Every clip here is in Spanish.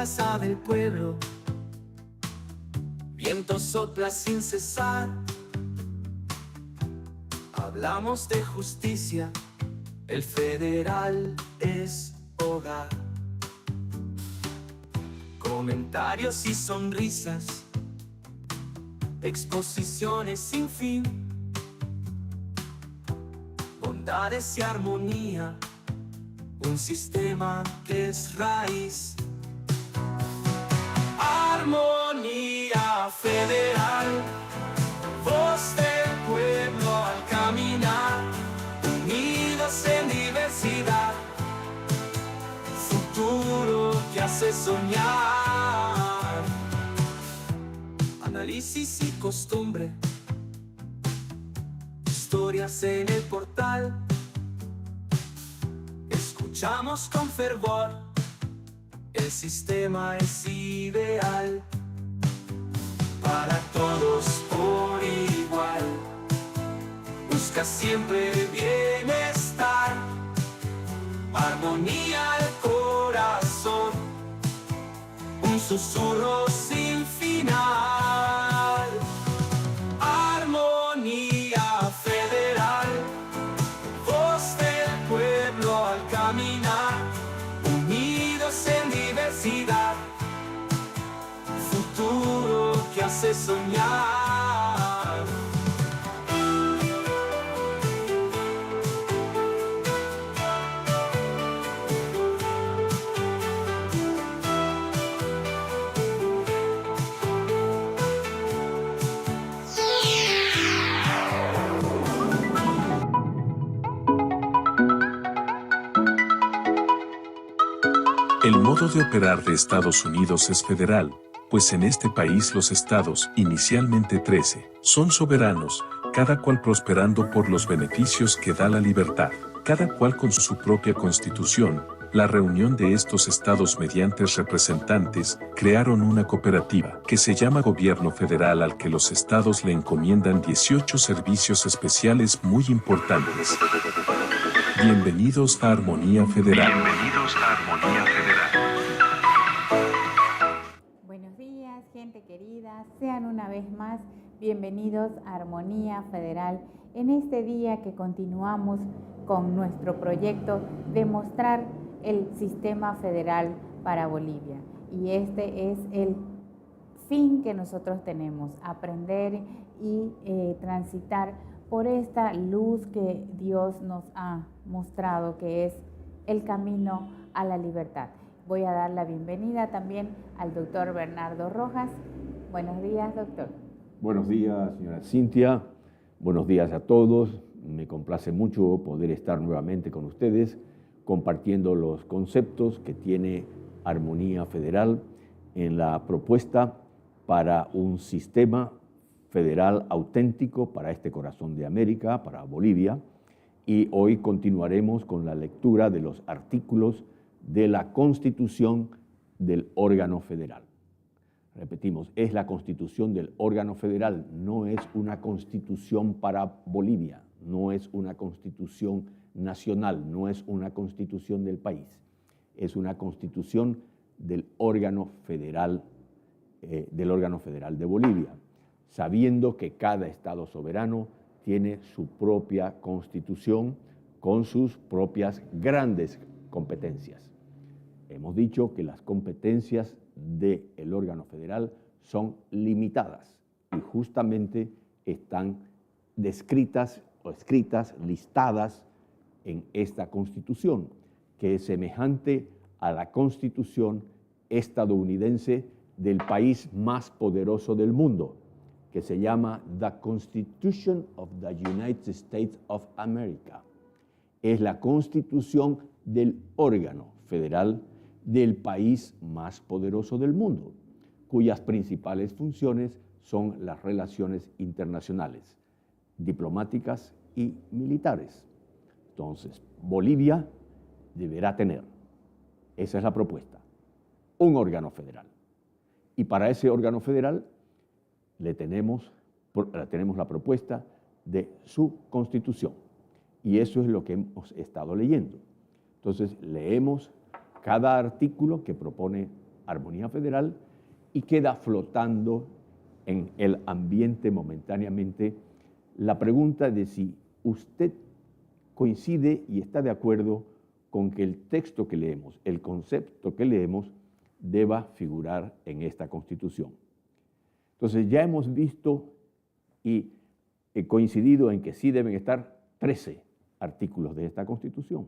casa del pueblo, viento sopla sin cesar. Hablamos de justicia, el federal es hogar. Comentarios y sonrisas, exposiciones sin fin, bondades y armonía, un sistema que es raíz. Armonía federal, voz del pueblo al caminar, unidos en diversidad, futuro que hace soñar. Análisis y costumbre, historias en el portal, escuchamos con fervor, el sistema es ideal para todos por igual. Busca siempre bienestar, armonía al corazón, un susurro sin final. Armonía federal, voz del pueblo al caminar, unidos en diversidad, futuro que hace soñar. El modo de operar de Estados Unidos es federal, pues en este país los estados, inicialmente 13, son soberanos, cada cual prosperando por los beneficios que da la libertad, cada cual con su propia constitución. La reunión de estos estados mediante representantes crearon una cooperativa que se llama Gobierno Federal, al que los estados le encomiendan 18 servicios especiales muy importantes. Bienvenidos a Armonía Federal. Bienvenidos a Armonía Federal. Buenos días, gente querida. Sean una vez más bienvenidos a Armonía Federal en este día que continuamos con nuestro proyecto de mostrar el sistema federal para Bolivia. Y este es el fin que nosotros tenemos, aprender y transitar por esta luz que Dios nos ha mostrado, que es el camino a la libertad. Voy a dar la bienvenida también al doctor Bernardo Rojas. Buenos días, doctor. Buenos días, señora Cintia. Buenos días a todos. Me complace mucho poder estar nuevamente con ustedes compartiendo los conceptos que tiene Armonía Federal en la propuesta para un sistema federal auténtico para este corazón de América, para Bolivia. Y hoy continuaremos con la lectura de los artículos de la Constitución del órgano federal. Repetimos, es la Constitución del órgano federal, no es una constitución para Bolivia, no es una constitución nacional, no es una constitución del país, es una constitución del órgano federal de Bolivia, sabiendo que cada estado soberano tiene su propia constitución con sus propias grandes competencias. Hemos dicho que las competencias del órgano federal son limitadas y justamente están descritas o escritas, listadas en esta Constitución, que es semejante a la Constitución estadounidense del país más poderoso del mundo, que se llama The Constitution of the United States of America. Es la Constitución del órgano federal del país más poderoso del mundo, cuyas principales funciones son las relaciones internacionales, diplomáticas y militares. Entonces, Bolivia deberá tener, esa es la propuesta, un órgano federal. Y para ese órgano federal tenemos la propuesta de su constitución. Y eso es lo que hemos estado leyendo. Entonces, leemos cada artículo que propone Armonía Federal y queda flotando en el ambiente momentáneamente la pregunta de si usted coincide y está de acuerdo con que el texto que leemos, el concepto que leemos, deba figurar en esta Constitución. Entonces ya hemos visto y coincidido en que sí deben estar 13 artículos de esta Constitución.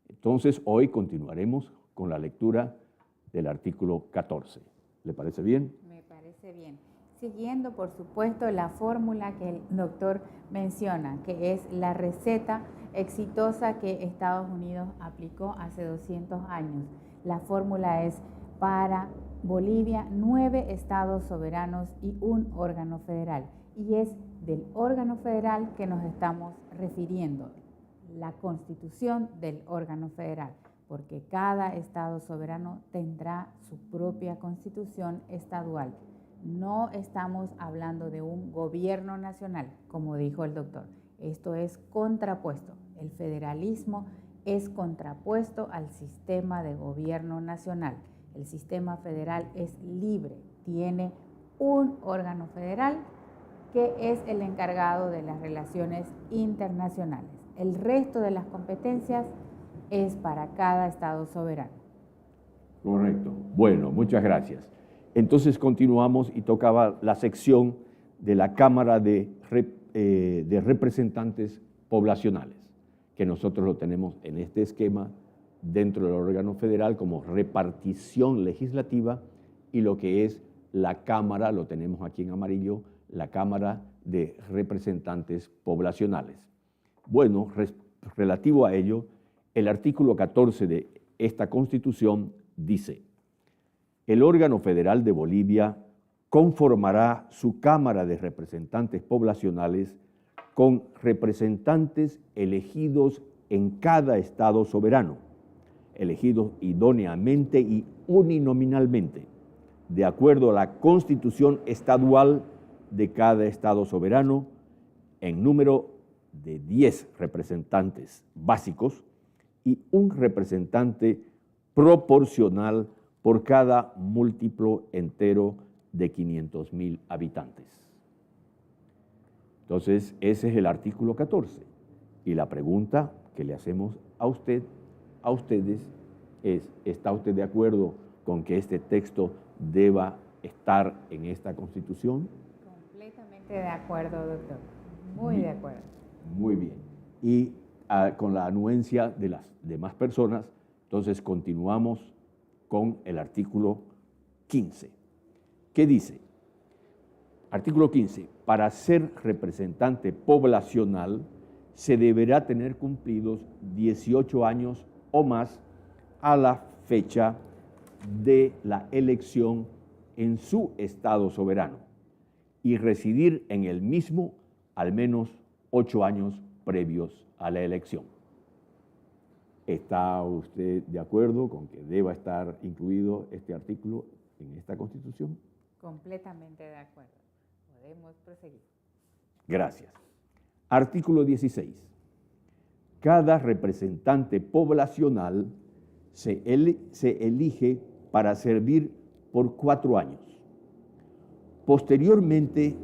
Entonces hoy continuaremos con la lectura del artículo 14. ¿Le parece bien? Me parece bien. Siguiendo, por supuesto, la fórmula que el doctor menciona, que es la receta exitosa que Estados Unidos aplicó hace 200 años. La fórmula es para Bolivia 9 estados soberanos y un órgano federal. Y es del órgano federal que nos estamos refiriendo, la constitución del órgano federal, porque cada estado soberano tendrá su propia constitución estadual. No estamos hablando de un gobierno nacional, como dijo el doctor. Esto es contrapuesto. El federalismo es contrapuesto al sistema de gobierno nacional. El sistema federal es libre, tiene un órgano federal que es el encargado de las relaciones internacionales. El resto de las competencias es para cada estado soberano. Correcto. Bueno, muchas gracias. Entonces continuamos y tocaba la sección de la Cámara de Representantes Poblacionales, que nosotros lo tenemos en este esquema dentro del órgano federal como repartición legislativa, y lo que es la Cámara, lo tenemos aquí en amarillo, la Cámara de Representantes Poblacionales. Bueno, relativo a ello, el artículo 14 de esta Constitución dice: el órgano federal de Bolivia conformará su Cámara de Representantes Poblacionales con representantes elegidos en cada estado soberano, elegidos idóneamente y uninominalmente, de acuerdo a la Constitución estadual de cada estado soberano, en número de 10 representantes básicos y un representante proporcional por cada múltiplo entero de 500,000 habitantes. Entonces, ese es el artículo 14. Y la pregunta que le hacemos a usted, a ustedes, es: ¿está usted de acuerdo con que este texto deba estar en esta Constitución? Completamente de acuerdo, doctor. Muy de acuerdo. Muy bien. Y con la anuencia de las demás personas, entonces continuamos con el artículo 15. ¿Qué dice? Artículo 15. Para ser representante poblacional se deberá tener cumplidos 18 años o más a la fecha de la elección en su estado soberano y residir en el mismo al menos 8 años previos a la elección. ¿Está usted de acuerdo con que deba estar incluido este artículo en esta Constitución? Completamente de acuerdo. Podemos proseguir. Gracias. Artículo 16. Cada representante poblacional se elige para servir por 4 años. Posteriormente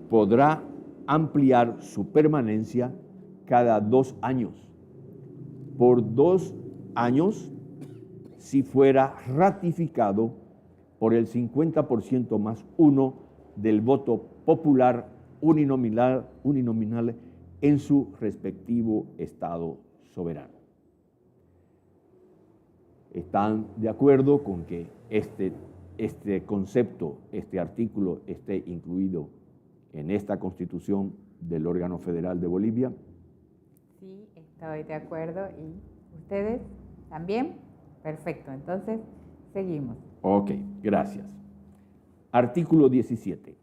podrá ampliar su permanencia cada 2 años, por 2 años si fuera ratificado por el 50% más 1 del voto popular uninominal en su respectivo estado soberano. ¿Están de acuerdo con que este concepto, este artículo esté incluido en esta Constitución del órgano federal de Bolivia? Sí, estoy de acuerdo. ¿Y ustedes también? Perfecto, entonces seguimos. Ok, gracias. Artículo 17.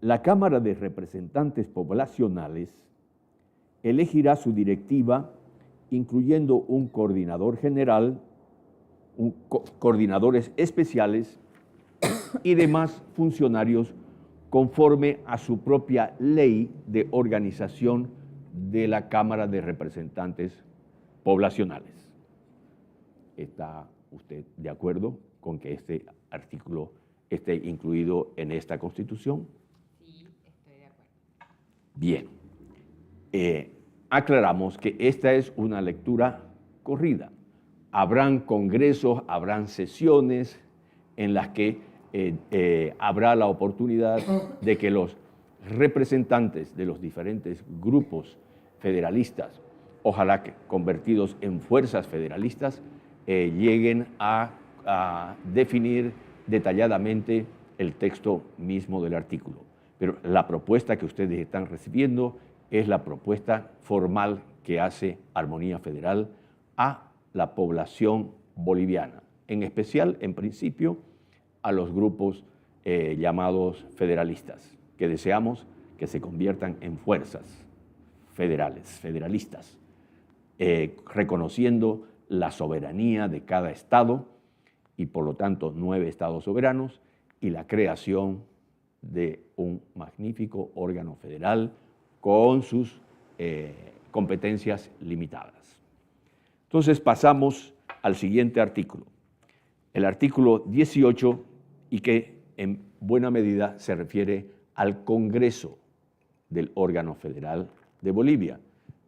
La Cámara de Representantes Poblacionales elegirá su directiva, incluyendo un coordinador general, coordinadores especiales y demás funcionarios conforme a su propia ley de organización de la Cámara de Representantes Poblacionales. ¿Está usted de acuerdo con que este artículo esté incluido en esta Constitución? Sí, estoy de acuerdo. Bien. Aclaramos que esta es una lectura corrida. Habrán congresos, habrán sesiones en las que habrá la oportunidad de que los representantes de los diferentes grupos federalistas, ojalá que convertidos en fuerzas federalistas, lleguen a definir detalladamente el texto mismo del artículo. Pero la propuesta que ustedes están recibiendo es la propuesta formal que hace Armonía Federal a la población boliviana, en especial, en principio, a los grupos llamados federalistas, que deseamos que se conviertan en fuerzas federalistas, reconociendo la soberanía de cada estado y, por lo tanto, 9 estados soberanos y la creación de un magnífico órgano federal con sus competencias limitadas. Entonces pasamos al siguiente artículo, el artículo 18, y que en buena medida se refiere al Congreso del órgano federal de Bolivia,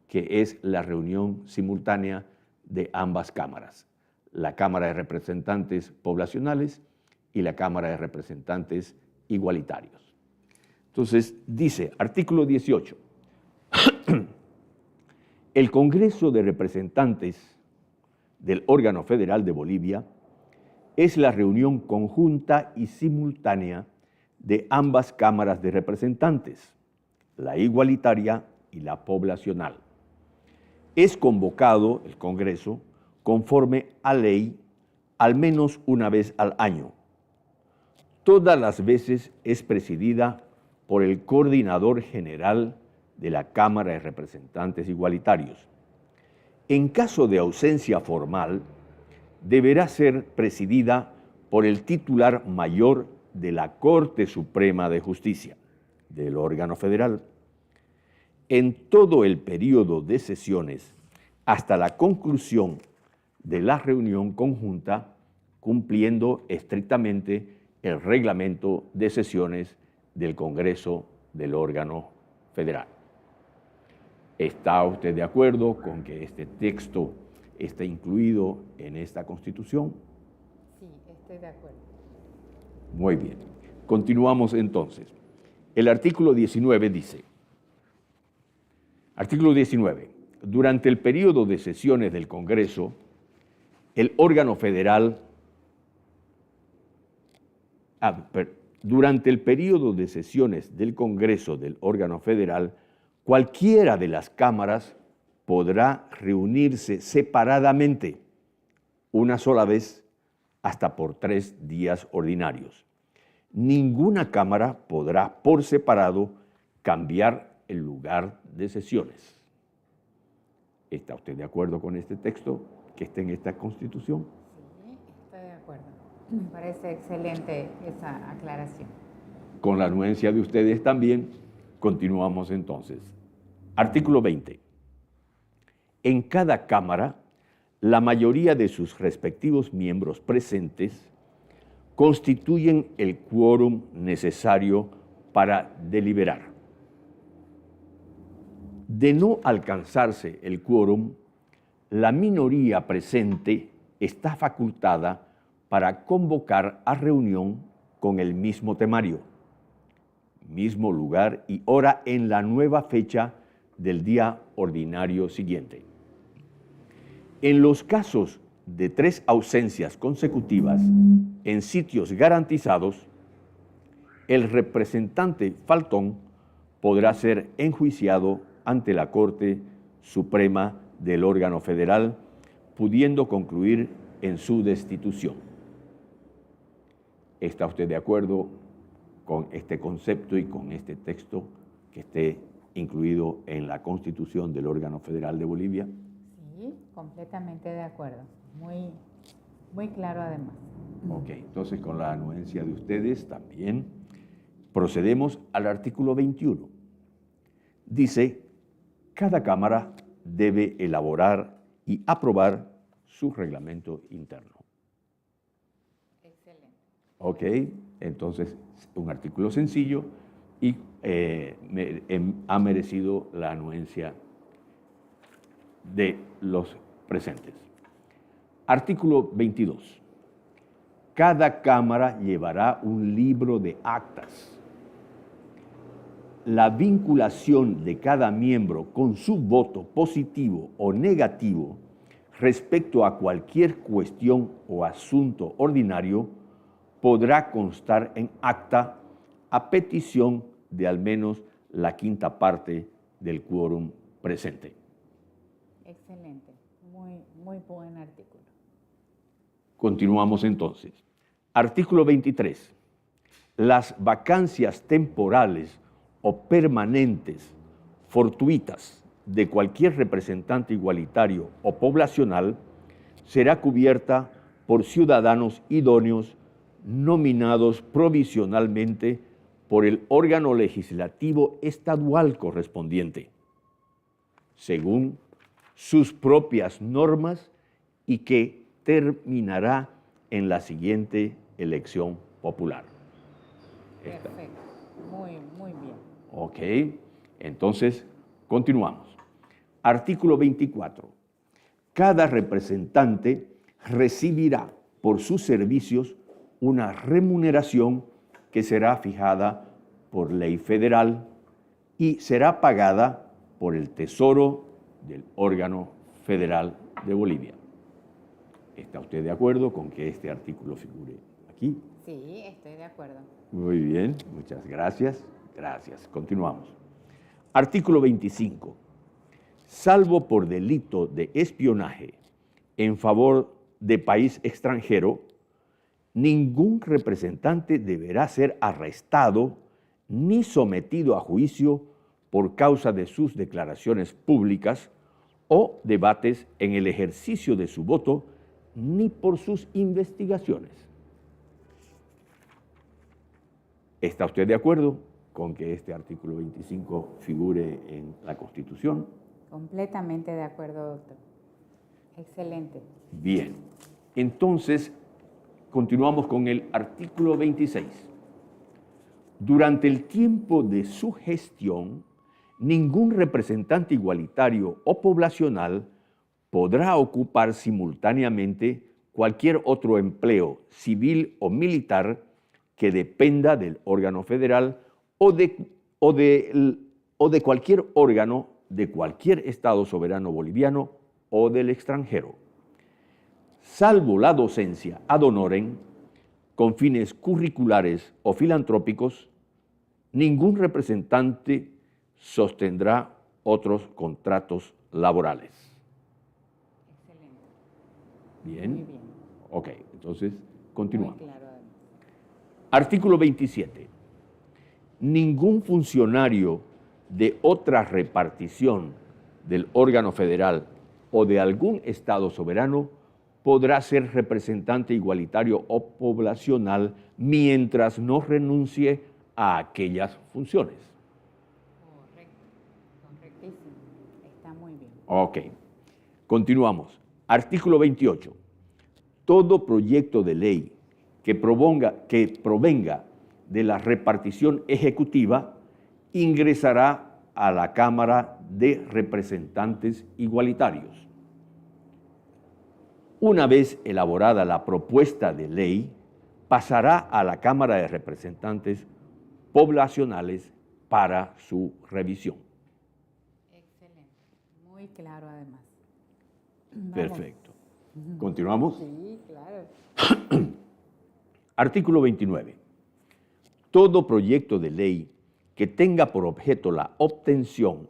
que es la reunión simultánea de ambas cámaras, la Cámara de Representantes Poblacionales y la Cámara de Representantes Igualitarios. Entonces, dice, artículo 18, el Congreso de Representantes del órgano federal de Bolivia es la reunión conjunta y simultánea de ambas cámaras de representantes, la igualitaria y la poblacional. Es convocado el Congreso conforme a ley al menos una vez al año. Todas las veces es presidida por el coordinador general de la Cámara de Representantes Igualitarios. En caso de ausencia formal, deberá ser presidida por el titular mayor de la Corte Suprema de Justicia, del órgano federal. En todo el periodo de sesiones, hasta la conclusión de la reunión conjunta, cumpliendo estrictamente el reglamento de sesiones del Congreso del órgano federal. ¿Está usted de acuerdo con que este texto esté incluido en esta Constitución? Sí, estoy de acuerdo. Muy bien. Continuamos entonces. El artículo 19 dice, artículo 19, durante el periodo de sesiones del Congreso, el órgano federal, durante el periodo de sesiones del Congreso del órgano federal, cualquiera de las cámaras podrá reunirse separadamente una sola vez hasta por 3 días ordinarios. Ninguna cámara podrá por separado cambiar el lugar de sesiones. ¿Está usted de acuerdo con este texto que está en esta Constitución? Sí, estoy de acuerdo. Me parece excelente esa aclaración. Con la anuencia de ustedes también, continuamos entonces. Artículo 20. En cada cámara, la mayoría de sus respectivos miembros presentes constituyen el quórum necesario para deliberar. De no alcanzarse el quórum, la minoría presente está facultada para convocar a reunión con el mismo temario, mismo lugar y hora en la nueva fecha del día ordinario siguiente. En los casos de 3 ausencias consecutivas en sitios garantizados, el representante faltón podrá ser enjuiciado ante la Corte Suprema del órgano federal, pudiendo concluir en su destitución. ¿Está usted de acuerdo con este concepto y con este texto que esté incluido en la Constitución del órgano federal de Bolivia? Sí, completamente de acuerdo. Muy claro además. Ok, entonces con la anuencia de ustedes también procedemos al artículo 21. Dice, cada Cámara debe elaborar y aprobar su reglamento interno. Ok, entonces un artículo sencillo y ha merecido la anuencia de los presentes. Artículo 22. Cada Cámara llevará un libro de actas. La vinculación de cada miembro con su voto positivo o negativo respecto a cualquier cuestión o asunto ordinario podrá constar en acta a petición de al menos la quinta parte del quórum presente. Excelente, muy buen artículo. Continuamos entonces. Artículo 23. Las vacancias temporales o permanentes, fortuitas, de cualquier representante igualitario o poblacional será cubierta por ciudadanos idóneos nominados provisionalmente por el órgano legislativo estadual correspondiente, según sus propias normas y que terminará en la siguiente elección popular. Perfecto, muy bien. Ok, entonces continuamos. Artículo 24. Cada representante recibirá por sus servicios una remuneración que será fijada por ley federal y será pagada por el Tesoro del órgano federal de Bolivia. ¿Está usted de acuerdo con que este artículo figure aquí? Sí, estoy de acuerdo. Muy bien, muchas gracias. Gracias. Continuamos. Artículo 25. Salvo por delito de espionaje en favor de país extranjero, ningún representante deberá ser arrestado ni sometido a juicio por causa de sus declaraciones públicas o debates en el ejercicio de su voto, ni por sus investigaciones. ¿Está usted de acuerdo con que este artículo 25 figure en la Constitución? Completamente de acuerdo, doctor. Excelente. Bien, entonces continuamos con el artículo 26. Durante el tiempo de su gestión, ningún representante igualitario o poblacional podrá ocupar simultáneamente cualquier otro empleo civil o militar que dependa del órgano federal o de cualquier órgano de cualquier Estado soberano boliviano o del extranjero, salvo la docencia ad honorem con fines curriculares o filantrópicos. Ningún representante sostendrá otros contratos laborales. Excelente. Bien. Muy bien. Ok, entonces continuamos. Muy claro. Artículo 27. Ningún funcionario de otra repartición del órgano federal o de algún Estado soberano podrá ser representante igualitario o poblacional mientras no renuncie a aquellas funciones. Correcto. Correctísimo. Está muy bien. Ok. Continuamos. Artículo 28. Todo proyecto de ley que provenga de la repartición ejecutiva ingresará a la Cámara de Representantes Igualitarios. Una vez elaborada la propuesta de ley, pasará a la Cámara de Representantes Poblacionales para su revisión. Excelente. Muy claro además. Vamos. Perfecto. ¿Continuamos? Sí, claro. Artículo 29. Todo proyecto de ley que tenga por objeto la obtención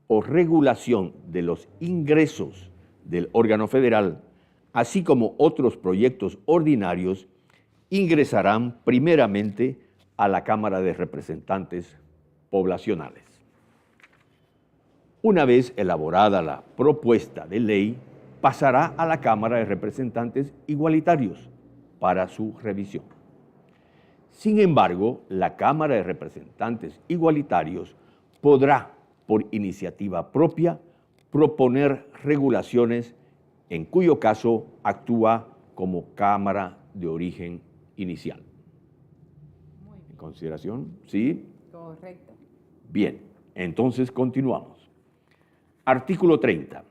o regulación de los ingresos del órgano federal, así como otros proyectos ordinarios, ingresarán primeramente a la Cámara de Representantes Poblacionales. Una vez elaborada la propuesta de ley, pasará a la Cámara de Representantes Igualitarios para su revisión. Sin embargo, la Cámara de Representantes Igualitarios podrá, por iniciativa propia, proponer regulaciones en cuyo caso actúa como Cámara de origen inicial. consideración? ¿Sí? Correcto. Bien, entonces continuamos. Artículo 30.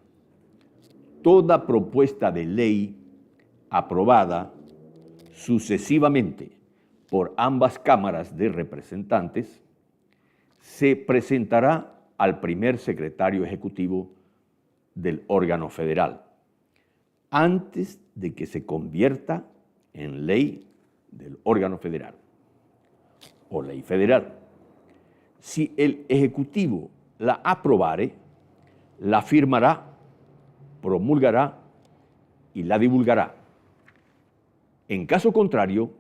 Toda propuesta de ley aprobada sucesivamente por ambas cámaras de representantes se presentará al primer secretario ejecutivo del órgano federal antes de que se convierta en ley del órgano federal o ley federal. Si el Ejecutivo la aprobare, la firmará, promulgará y la divulgará. En caso contrario,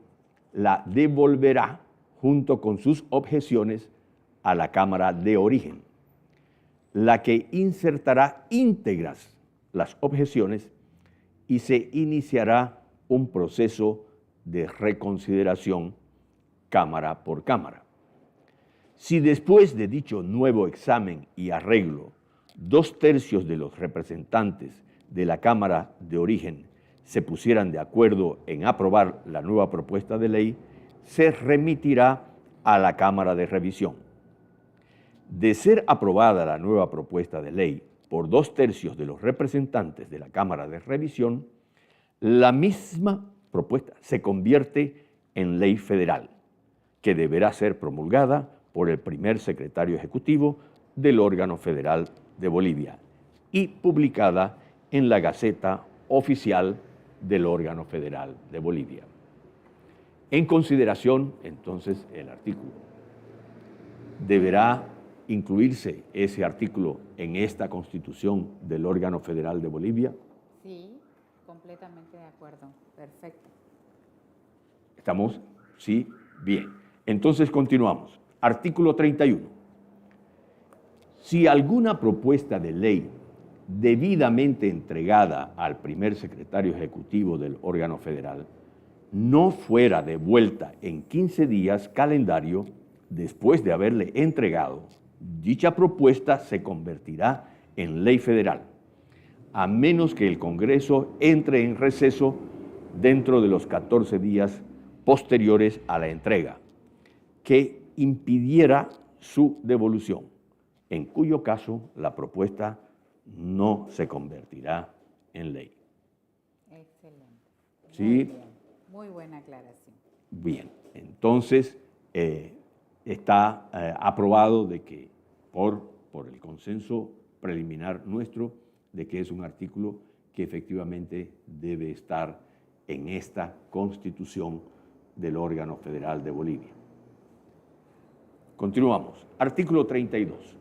la devolverá junto con sus objeciones a la Cámara de Origen, la que insertará íntegras las objeciones y se iniciará un proceso de reconsideración Cámara por Cámara. Si después de dicho nuevo examen y arreglo, 2/3 de los representantes de la Cámara de Origen se pusieran de acuerdo en aprobar la nueva propuesta de ley, se remitirá a la Cámara de Revisión. De ser aprobada la nueva propuesta de ley por 2/3 de los representantes de la Cámara de Revisión, la misma propuesta se convierte en ley federal, que deberá ser promulgada por el primer secretario ejecutivo del órgano federal de Bolivia y publicada en la Gaceta Oficial del órgano federal de Bolivia. En consideración, entonces, el artículo. ¿Deberá incluirse ese artículo en esta Constitución del órgano federal de Bolivia? Sí, completamente de acuerdo. Perfecto. ¿Estamos? Sí, bien. Entonces continuamos. Artículo 31. Si alguna propuesta de ley debidamente entregada al primer secretario ejecutivo del órgano federal no fuera devuelta en 15 días calendario después de haberle entregado, dicha propuesta se convertirá en ley federal, a menos que el Congreso entre en receso dentro de los 14 días posteriores a la entrega, que impidiera su devolución, en cuyo caso la propuesta no se convertirá en ley. Excelente. ¿Sí? Muy bien. Muy buena aclaración. Bien, entonces está aprobado de que por el consenso preliminar nuestro, de que es un artículo que efectivamente debe estar en esta Constitución del órgano federal de Bolivia. Continuamos. Artículo 32.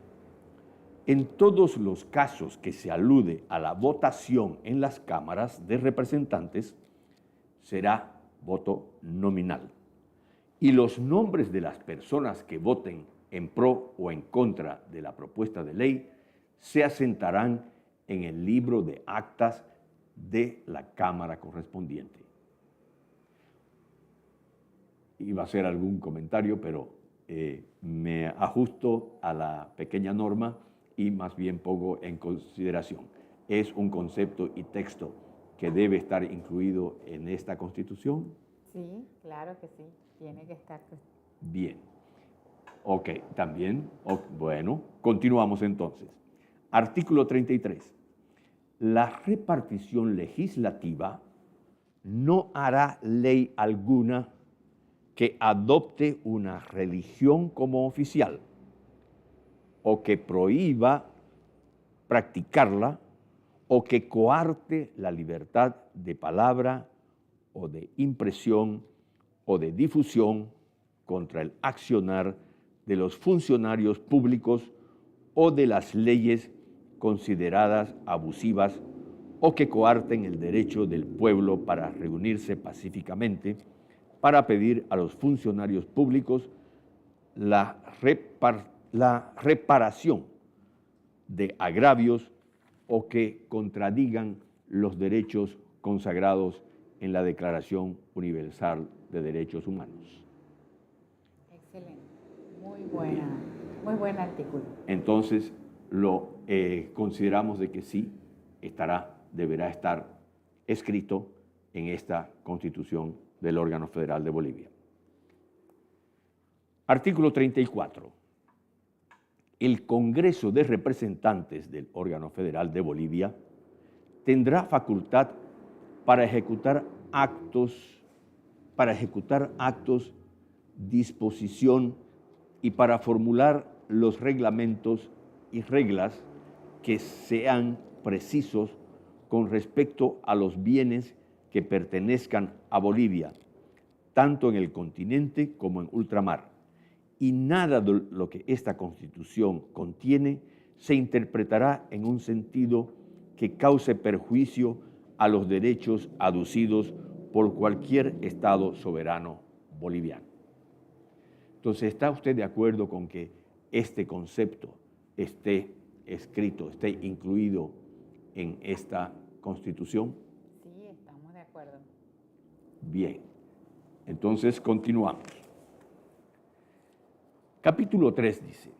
En todos los casos que se alude a la votación en las cámaras de representantes, será voto nominal. Y los nombres de las personas que voten en pro o en contra de la propuesta de ley se asentarán en el libro de actas de la Cámara correspondiente. Iba a hacer algún comentario, pero me ajusto a la pequeña norma y más bien pongo en consideración. Es un concepto y texto que debe estar incluido en esta Constitución. Sí, claro que sí. Tiene que estar. Bien. Ok, también. Bueno, continuamos entonces. Artículo 33. La repartición legislativa no hará ley alguna que adopte una religión como oficial o que prohíba practicarla o que coarte la libertad de palabra o de impresión o de difusión contra el accionar de los funcionarios públicos o de las leyes consideradas abusivas o que coarten el derecho del pueblo para reunirse pacíficamente para pedir a los funcionarios públicos la reparación de agravios o que contradigan los derechos consagrados en la Declaración Universal de Derechos Humanos. Excelente. Muy buen artículo. Entonces, lo consideramos de que sí deberá estar escrito en esta Constitución del órgano federal de Bolivia. Artículo 34. El Congreso de Representantes del órgano federal de Bolivia tendrá facultad para ejecutar actos, disposición y para formular los reglamentos y reglas que sean precisos con respecto a los bienes que pertenezcan a Bolivia, tanto en el continente como en ultramar. Y nada de lo que esta Constitución contiene se interpretará en un sentido que cause perjuicio a los derechos aducidos por cualquier Estado soberano boliviano. Entonces, ¿está usted de acuerdo con que este concepto esté escrito, esté incluido en esta Constitución? Sí, estamos de acuerdo. Bien, entonces continuamos. Capítulo 3 dice,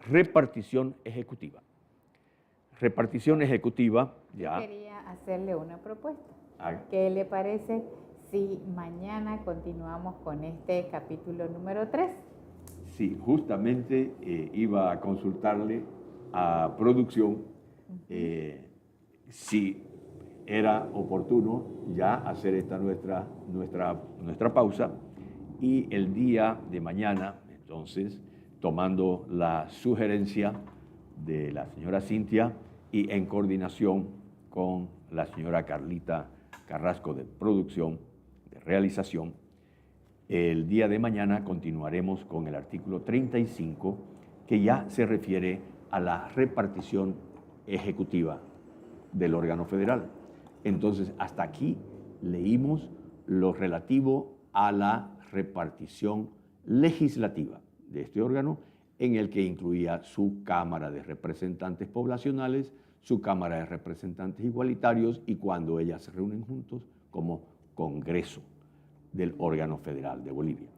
repartición ejecutiva. Repartición ejecutiva, ya. Quería hacerle una propuesta. Haga. ¿Qué le parece si mañana continuamos con este capítulo número 3? Sí, justamente iba a consultarle a producción si era oportuno ya hacer esta nuestra pausa y el día de mañana, entonces, tomando la sugerencia de la señora Cintia y en coordinación con la señora Carlita Carrasco de producción, de realización, el día de mañana continuaremos con el artículo 35, que ya se refiere a la repartición ejecutiva del órgano federal. Entonces, hasta aquí leímos lo relativo a la repartición legislativa de este órgano, en el que incluía su Cámara de Representantes Poblacionales, su Cámara de Representantes Igualitarios y cuando ellas se reúnen juntos como Congreso del órgano federal de Bolivia.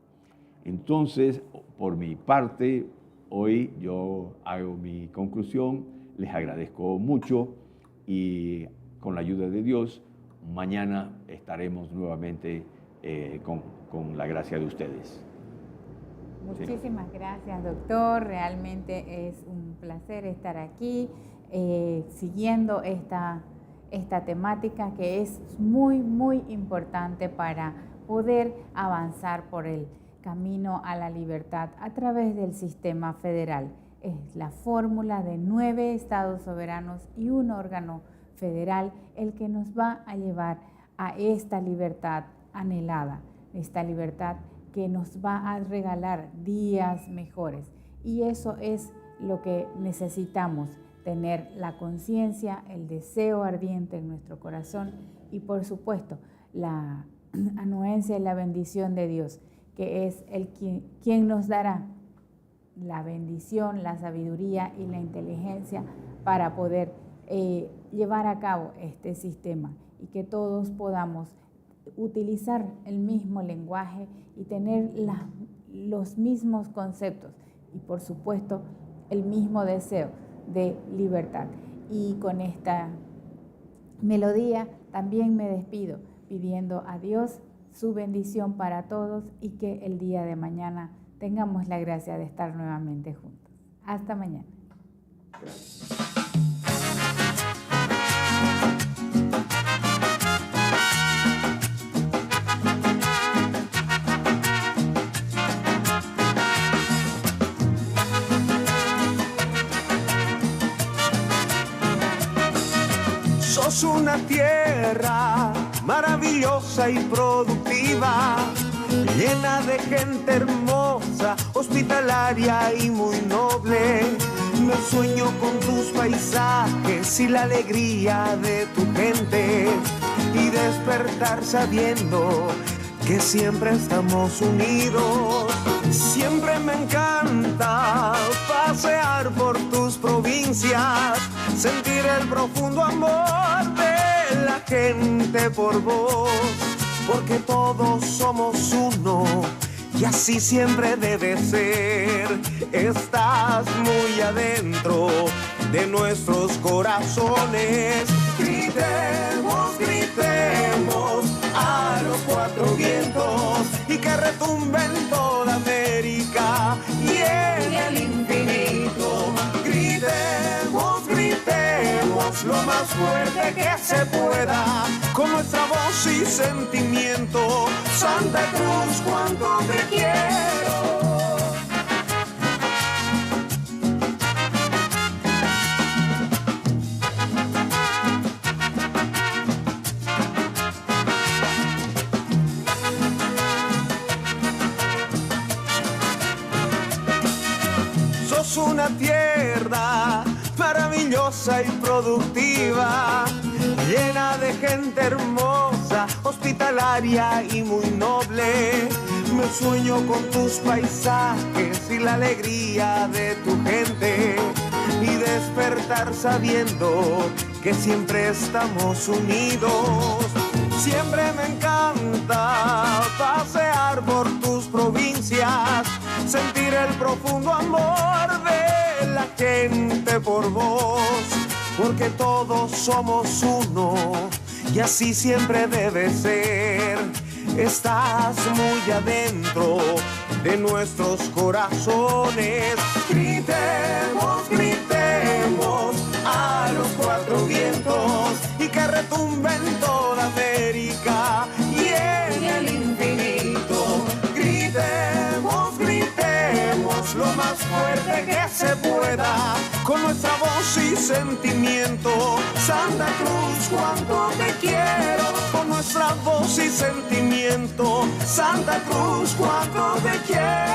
Entonces, por mi parte, hoy yo hago mi conclusión, les agradezco mucho y con la ayuda de Dios, mañana estaremos nuevamente con la gracia de ustedes. Muchísimas gracias, doctor. Realmente es un placer estar aquí siguiendo esta temática que es muy, muy importante para poder avanzar por el camino a la libertad a través del sistema federal. Es la fórmula de 9 estados soberanos y un órgano federal el que nos va a llevar a esta libertad anhelada, esta libertad que nos va a regalar días mejores. Y eso es lo que necesitamos, tener la conciencia, el deseo ardiente en nuestro corazón y por supuesto la anuencia y la bendición de Dios, que es quien nos dará la bendición, la sabiduría y la inteligencia para poder llevar a cabo este sistema y que todos podamos utilizar el mismo lenguaje y tener los mismos conceptos y por supuesto el mismo deseo de libertad. Y con esta melodía también me despido pidiendo a Dios su bendición para todos y que el día de mañana tengamos la gracia de estar nuevamente juntos. Hasta mañana. Gracias. Sos una tierra maravillosa y productiva, llena de gente hermosa, hospitalaria y muy noble. Me sueño con tus paisajes y la alegría de tu gente y despertar sabiendo que siempre estamos unidos. Siempre me encanta pasear por tus provincias, sentir el profundo amor de la gente por vos, porque todos somos uno y así siempre debe ser. Estás muy adentro de nuestros corazones. Gritemos, gritemos a los 4 vientos y y que retumbe en toda América y en el infinito. Gritemos, gritemos lo más fuerte que se pueda, con nuestra voz y sentimiento. Santa Cruz, cuánto te quiero. Sos una tierra maravillosa y productiva, llena de gente hermosa, hospitalaria y muy noble. Me sueño con tus paisajes y la alegría de tu gente, y despertar sabiendo que siempre estamos unidos. Siempre me encanta pasear por tus provincias, sentir el profundo amor de la gente por vos, porque todos somos uno y así siempre debe ser. Estás muy adentro de nuestros corazones. Gritemos, gritemos a los cuatro vientos y que retumbe en toda América y en el infinito. Gritemos, gritemos lo más fuerte que se pueda, con nuestra voz y sentimiento. Santa Cruz, cuánto te quiero, con nuestra voz y sentimiento. Santa Cruz, cuánto te quiero.